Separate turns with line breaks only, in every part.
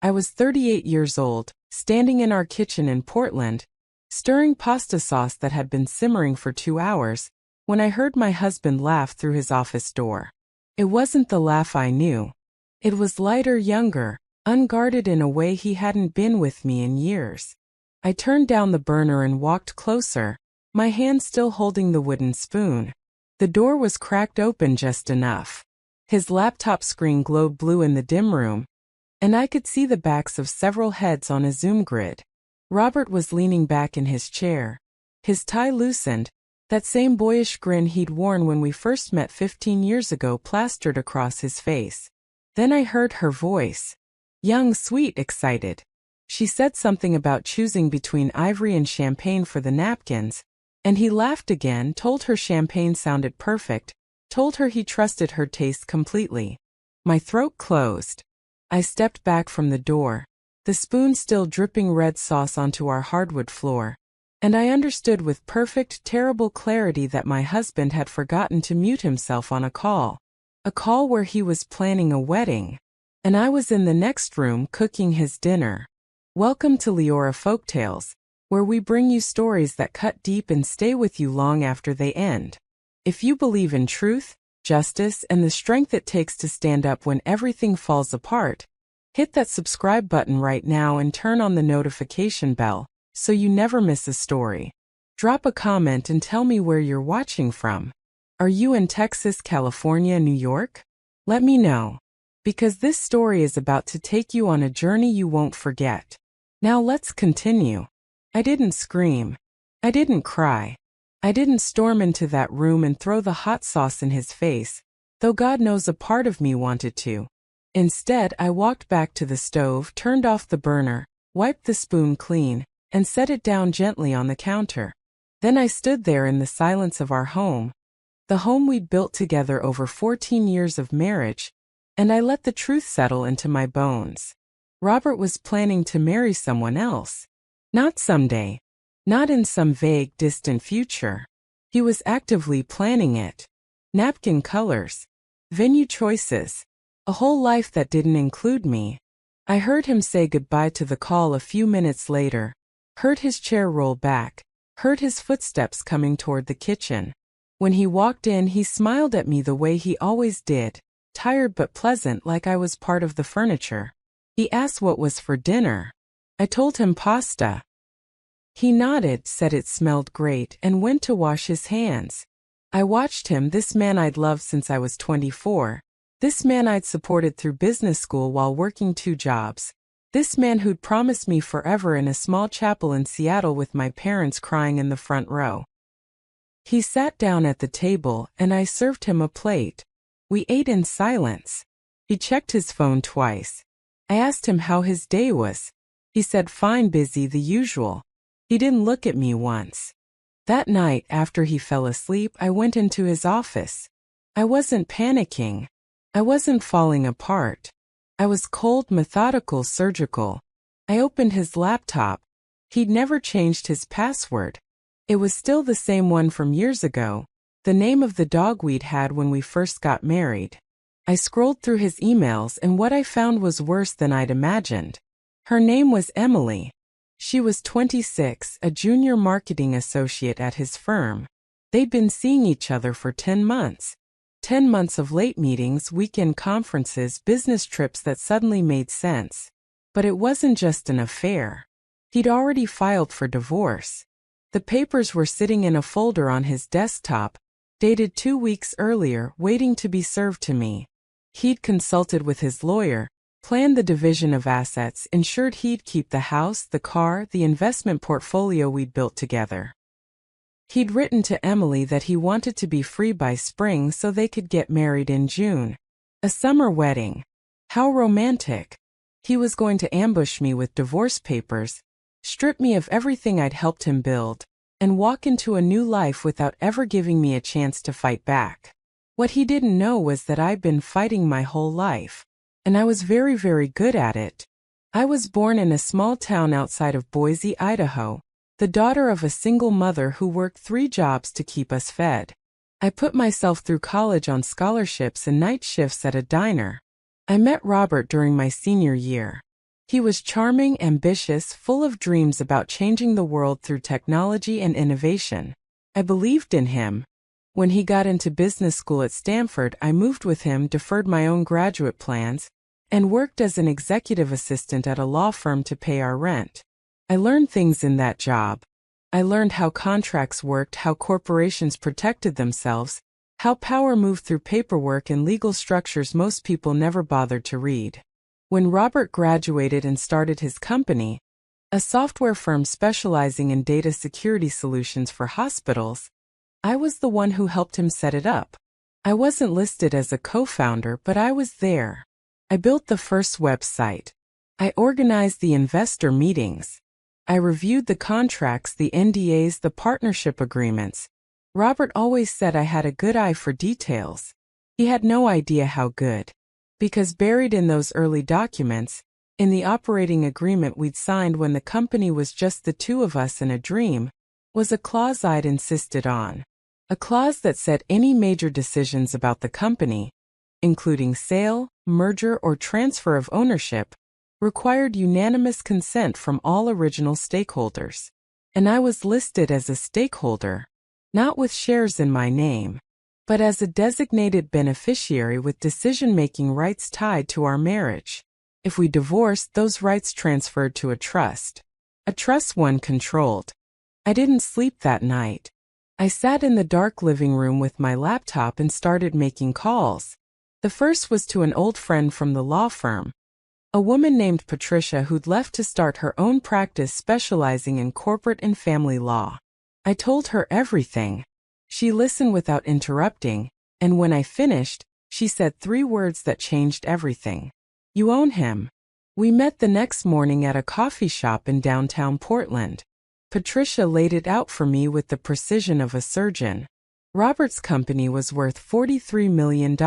I was 38 years old, standing in our kitchen in Portland, stirring pasta sauce that had been simmering for 2 hours, when I heard my husband laugh through his office door. It wasn't the laugh I knew. It was lighter, younger, unguarded in a way he hadn't been with me in years. I turned down the burner and walked closer, my hand still holding the wooden spoon. The door was cracked open just enough. His laptop screen glowed blue in the dim room, and I could see the backs of several heads on a Zoom grid. Robert was leaning back in his chair, his tie loosened, that same boyish grin he'd worn when we first met 15 years ago plastered across his face. Then I heard her voice. Young, sweet, excited. She said something about choosing between ivory and champagne for the napkins, and he laughed again, told her champagne sounded perfect, told her he trusted her taste completely. My throat closed. I stepped back from the door, the spoon still dripping red sauce onto our hardwood floor, and I understood with perfect, terrible clarity that my husband had forgotten to mute himself on a call where he was planning a wedding, and I was in the next room cooking his dinner. Welcome to Leora Folktales, where we bring you stories that cut deep and stay with you long after they end. If you believe in truth, justice, and the strength it takes to stand up when everything falls apart, hit that subscribe button right now and turn on the notification bell so you never miss a story. Drop a comment and tell me where you're watching from. Are you in Texas, California, New York? Let me know, because this story is about to take you on a journey you won't forget. Now let's continue. I didn't scream. I didn't cry. I didn't storm into that room and throw the hot sauce in his face, though God knows a part of me wanted to. Instead, I walked back to the stove, turned off the burner, wiped the spoon clean, and set it down gently on the counter. Then I stood there in the silence of our home, the home we'd built together over 14 years of marriage, and I let the truth settle into my bones. Robert was planning to marry someone else. Not someday. Not in some vague, distant future. He was actively planning it. Napkin colors. Venue choices. A whole life that didn't include me. I heard him say goodbye to the call a few minutes later. Heard his chair roll back. Heard his footsteps coming toward the kitchen. When he walked in, he smiled at me the way he always did, tired but pleasant, like I was part of the furniture. He asked what was for dinner. I told him pasta. He nodded, said it smelled great, and went to wash his hands. I watched him, this man I'd loved since I was 24, this man I'd supported through business school while working 2 jobs, this man who'd promised me forever in a small chapel in Seattle with my parents crying in the front row. He sat down at the table, and I served him a plate. We ate in silence. He checked his phone twice. I asked him how his day was. He said fine, busy, the usual. He didn't look at me once. That night, after he fell asleep, I went into his office. I wasn't panicking. I wasn't falling apart. I was cold, methodical, surgical. I opened his laptop. He'd never changed his password. It was still the same one from years ago, the name of the dog we'd had when we first got married. I scrolled through his emails, and what I found was worse than I'd imagined. Her name was Emily. She was 26, a junior marketing associate at his firm. They'd been seeing each other for 10 months. 10 months of late meetings, weekend conferences, business trips that suddenly made sense. But it wasn't just an affair. He'd already filed for divorce. The papers were sitting in a folder on his desktop, dated 2 weeks earlier, waiting to be served to me. He'd consulted with his lawyer, planned the division of assets, ensured he'd keep the house, the car, the investment portfolio we'd built together. He'd written to Emily that he wanted to be free by spring so they could get married in June. A summer wedding. How romantic. He was going to ambush me with divorce papers, strip me of everything I'd helped him build, and walk into a new life without ever giving me a chance to fight back. What he didn't know was that I'd been fighting my whole life. And I was very, very good at it. I was born in a small town outside of Boise, Idaho, the daughter of a single mother who worked 3 jobs to keep us fed. I put myself through college on scholarships and night shifts at a diner. I met Robert during my senior year. He was charming, ambitious, full of dreams about changing the world through technology and innovation. I believed in him. When he got into business school at Stanford, I moved with him, deferred my own graduate plans, and worked as an executive assistant at a law firm to pay our rent. I learned things in that job. I learned how contracts worked, how corporations protected themselves, how power moved through paperwork and legal structures most people never bothered to read. When Robert graduated and started his company, a software firm specializing in data security solutions for hospitals, I was the one who helped him set it up. I wasn't listed as a co-founder, but I was there. I built the first website. I organized the investor meetings. I reviewed the contracts, the NDAs, the partnership agreements. Robert always said I had a good eye for details. He had no idea how good. Because buried in those early documents, in the operating agreement we'd signed when the company was just the two of us in a dream, was a clause I'd insisted on. A clause that said any major decisions about the company, including sale, merger, or transfer of ownership, required unanimous consent from all original stakeholders. And I was listed as a stakeholder, not with shares in my name, but as a designated beneficiary with decision-making rights tied to our marriage. If we divorced, those rights transferred to a trust one controlled. I didn't sleep that night. I sat in the dark living room with my laptop and started making calls. The first was to an old friend from the law firm, a woman named Patricia who'd left to start her own practice specializing in corporate and family law. I told her everything. She listened without interrupting, and when I finished, she said 3 words that changed everything. "You own him." We met the next morning at a coffee shop in downtown Portland. Patricia laid it out for me with the precision of a surgeon. Robert's company was worth $43 million.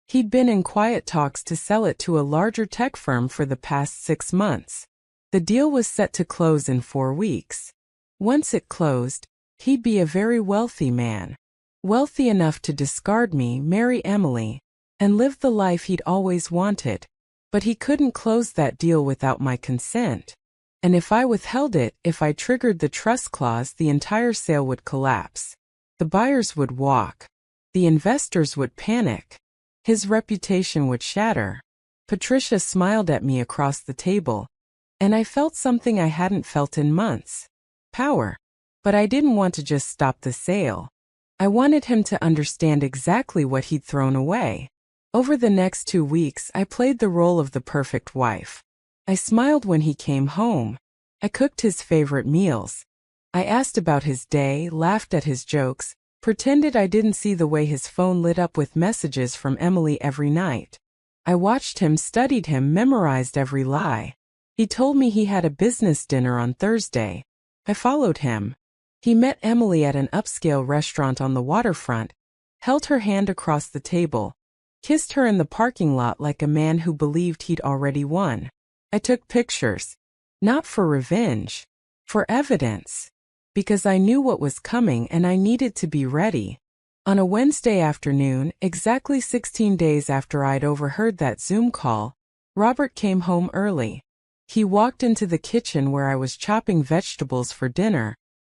He'd been in quiet talks to sell it to a larger tech firm for the past 6 months. The deal was set to close in 4 weeks. Once it closed, he'd be a very wealthy man. Wealthy enough to discard me, marry Emily, and live the life he'd always wanted. But he couldn't close that deal without my consent. And if I withheld it, if I triggered the trust clause, the entire sale would collapse. The buyers would walk. The investors would panic. His reputation would shatter. Patricia smiled at me across the table, and I felt something I hadn't felt in months. Power. But I didn't want to just stop the sale. I wanted him to understand exactly what he'd thrown away. Over the next 2 weeks, I played the role of the perfect wife. I smiled when he came home. I cooked his favorite meals. I asked about his day, laughed at his jokes, pretended I didn't see the way his phone lit up with messages from Emily every night. I watched him, studied him, memorized every lie. He told me he had a business dinner on Thursday. I followed him. He met Emily at an upscale restaurant on the waterfront, held her hand across the table, kissed her in the parking lot like a man who believed he'd already won. I took pictures. Not for revenge. For evidence. Because I knew what was coming and I needed to be ready. On a Wednesday afternoon, exactly 16 days after I'd overheard that Zoom call, Robert came home early. He walked into the kitchen where I was chopping vegetables for dinner,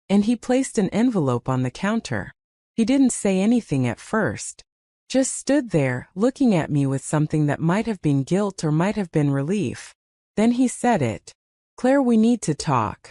and he placed an envelope on the counter. He didn't say anything at first. Just stood there, looking at me with something that might have been guilt or might have been relief. Then he said it. "Claire, we need to talk."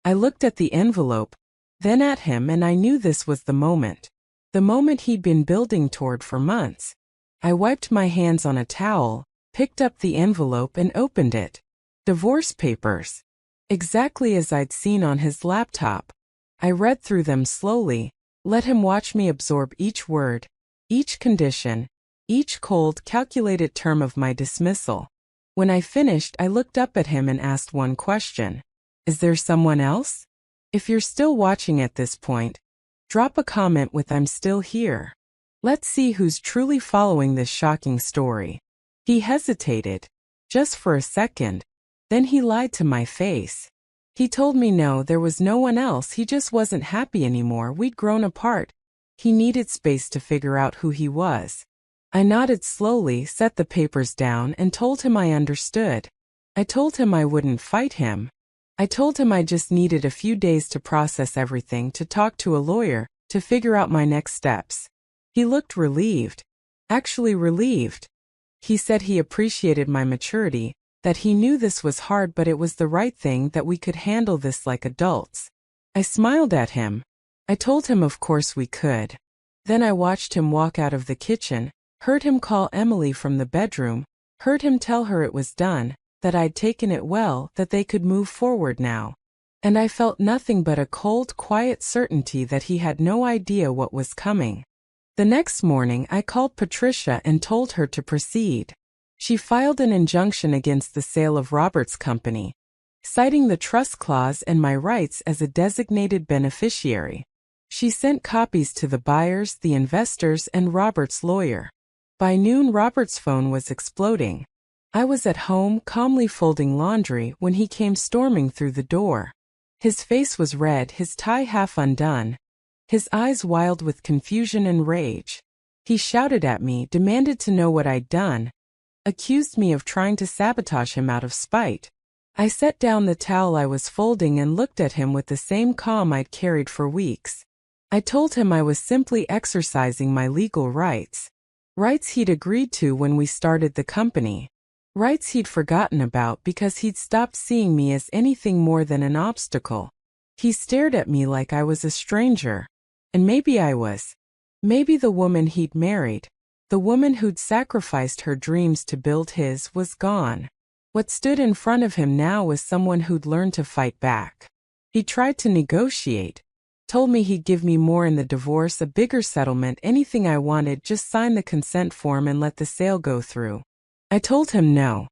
I looked at the envelope, then at him, and I knew this was the moment. The moment he'd been building toward for months. I wiped my hands on a towel, picked up the envelope and opened it. Divorce papers. Exactly as I'd seen on his laptop. I read through them slowly, let him watch me absorb each word, each condition, each cold, calculated term of my dismissal. When I finished, I looked up at him and asked one question. "Is there someone else? If you're still watching at this point, drop a comment with 'I'm still here.' Let's see who's truly following this shocking story." He hesitated. Just for a second. Then he lied to my face. He told me no, there was no one else, he just wasn't happy anymore, we'd grown apart. He needed space to figure out who he was. I nodded slowly, set the papers down, and told him I understood. I told him I wouldn't fight him. I told him I just needed a few days to process everything, to talk to a lawyer, to figure out my next steps. He looked relieved. Actually relieved. He said he appreciated my maturity, that he knew this was hard but it was the right thing, that we could handle this like adults. I smiled at him. I told him of course we could. Then I watched him walk out of the kitchen, heard him call Emily from the bedroom, heard him tell her it was done, that I'd taken it well, that they could move forward now. And I felt nothing but a cold, quiet certainty that he had no idea what was coming. The next morning I called Patricia and told her to proceed. She filed an injunction against the sale of Robert's company, citing the trust clause and my rights as a designated beneficiary. She sent copies to the buyers, the investors, and Robert's lawyer. By noon, Robert's phone was exploding. I was at home, calmly folding laundry, when he came storming through the door. His face was red, his tie half undone, his eyes wild with confusion and rage. He shouted at me, demanded to know what I'd done, accused me of trying to sabotage him out of spite. I set down the towel I was folding and looked at him with the same calm I'd carried for weeks. I told him I was simply exercising my legal rights. Rights he'd agreed to when we started the company. Rights he'd forgotten about because he'd stopped seeing me as anything more than an obstacle. He stared at me like I was a stranger. And maybe I was. Maybe the woman he'd married, the woman who'd sacrificed her dreams to build his, was gone. What stood in front of him now was someone who'd learned to fight back. He tried to negotiate. Told me he'd give me more in the divorce, a bigger settlement, anything I wanted, just sign the consent form and let the sale go through. I told him no.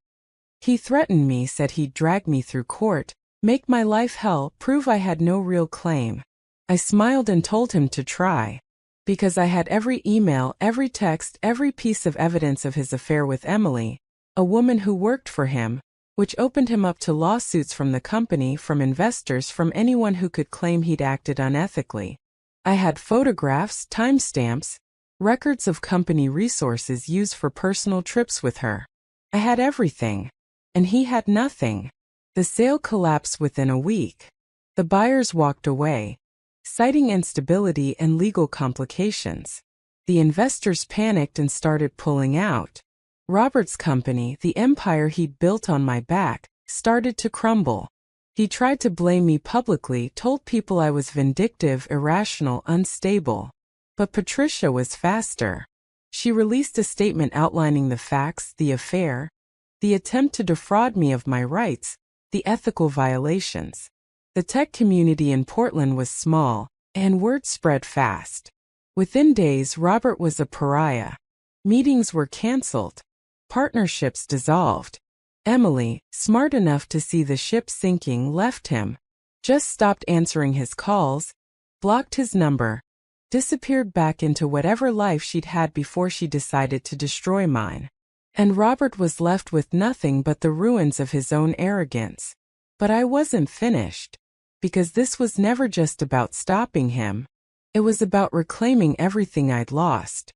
He threatened me, said he'd drag me through court, make my life hell, prove I had no real claim. I smiled and told him to try. Because I had every email, every text, every piece of evidence of his affair with Emily, a woman who worked for him, which opened him up to lawsuits from the company, from investors, from anyone who could claim he'd acted unethically. I had photographs, timestamps, records of company resources used for personal trips with her. I had everything. And he had nothing. The sale collapsed within a week. The buyers walked away, citing instability and legal complications. The investors panicked and started pulling out. Robert's company, the empire he'd built on my back, started to crumble. He tried to blame me publicly, told people I was vindictive, irrational, unstable. But Patricia was faster. She released a statement outlining the facts, the affair, the attempt to defraud me of my rights, the ethical violations. The tech community in Portland was small, and word spread fast. Within days, Robert was a pariah. Meetings were canceled. Partnerships dissolved. Emily, smart enough to see the ship sinking, left him, just stopped answering his calls, blocked his number, disappeared back into whatever life she'd had before she decided to destroy mine. And Robert was left with nothing but the ruins of his own arrogance. But I wasn't finished. Because this was never just about stopping him. It was about reclaiming everything I'd lost.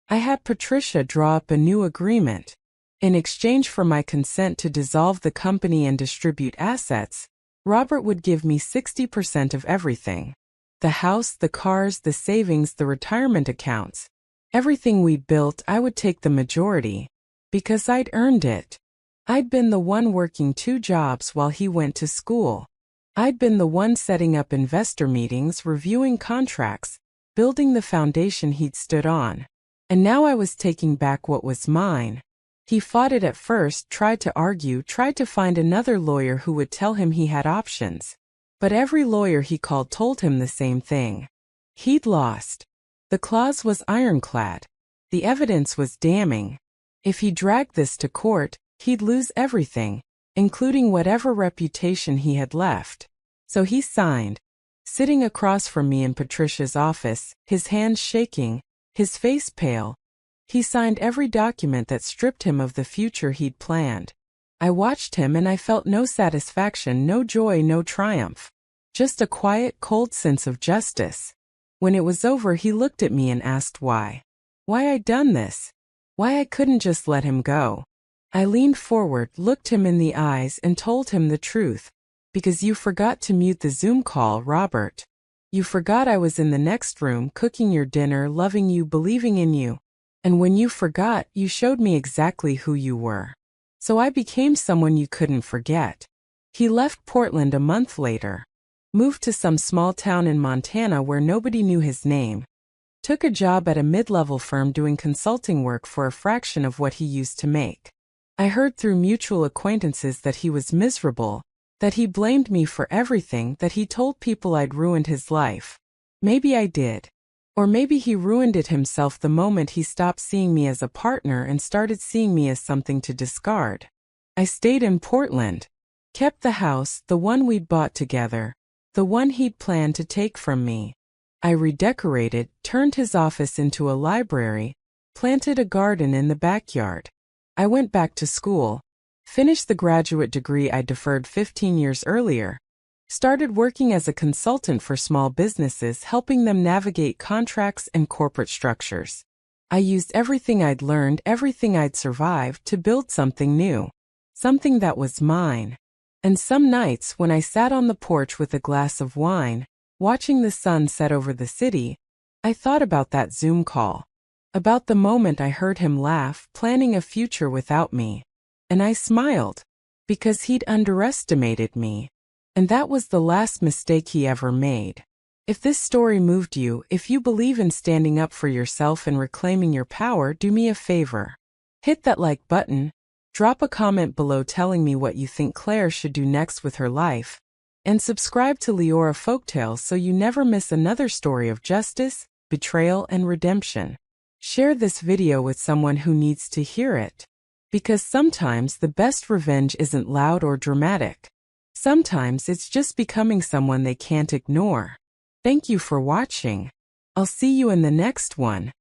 I had Patricia draw up a new agreement. In exchange for my consent to dissolve the company and distribute assets, Robert would give me 60% of everything. The house, the cars, the savings, the retirement accounts. Everything we built, I would take the majority. Because I'd earned it. I'd been the one working 2 jobs while he went to school. I'd been the one setting up investor meetings, reviewing contracts, building the foundation he'd stood on. And now I was taking back what was mine. He fought it at first, tried to argue, tried to find another lawyer who would tell him he had options. But every lawyer he called told him the same thing. He'd lost. The clause was ironclad. The evidence was damning. If he dragged this to court, he'd lose everything, including whatever reputation he had left. So he signed. Sitting across from me in Patricia's office, his hands shaking, his face pale, he signed every document that stripped him of the future he'd planned. I watched him and I felt no satisfaction, no joy, no triumph. Just a quiet, cold sense of justice. When it was over, he looked at me and asked why. Why I'd done this. Why I couldn't just let him go. I leaned forward, looked him in the eyes, and told him the truth. Because you forgot to mute the Zoom call, Robert. You forgot I was in the next room cooking your dinner, loving you, believing in you. And when you forgot, you showed me exactly who you were. So I became someone you couldn't forget. He left Portland a month later. Moved to some small town in Montana where nobody knew his name. Took a job at a mid-level firm doing consulting work for a fraction of what he used to make. I heard through mutual acquaintances that he was miserable, that he blamed me for everything, that he told people I'd ruined his life. Maybe I did. Or maybe he ruined it himself the moment he stopped seeing me as a partner and started seeing me as something to discard. I stayed in Portland. Kept the house, the one we'd bought together, the one he'd planned to take from me. I redecorated, turned his office into a library, planted a garden in the backyard. I went back to school, finished the graduate degree I deferred 15 years earlier, started working as a consultant for small businesses, helping them navigate contracts and corporate structures. I used everything I'd learned, everything I'd survived, to build something new, something that was mine. And some nights when I sat on the porch with a glass of wine, watching the sun set over the city, I thought about that Zoom call. About the moment I heard him laugh, planning a future without me. And I smiled, because he'd underestimated me. And that was the last mistake he ever made. If this story moved you, if you believe in standing up for yourself and reclaiming your power, do me a favor. Hit that like button, drop a comment below telling me what you think Claire should do next with her life, and subscribe to Leora Folktales so you never miss another story of justice, betrayal, and redemption. Share this video with someone who needs to hear it. Because sometimes the best revenge isn't loud or dramatic. Sometimes it's just becoming someone they can't ignore. Thank you for watching. I'll see you in the next one.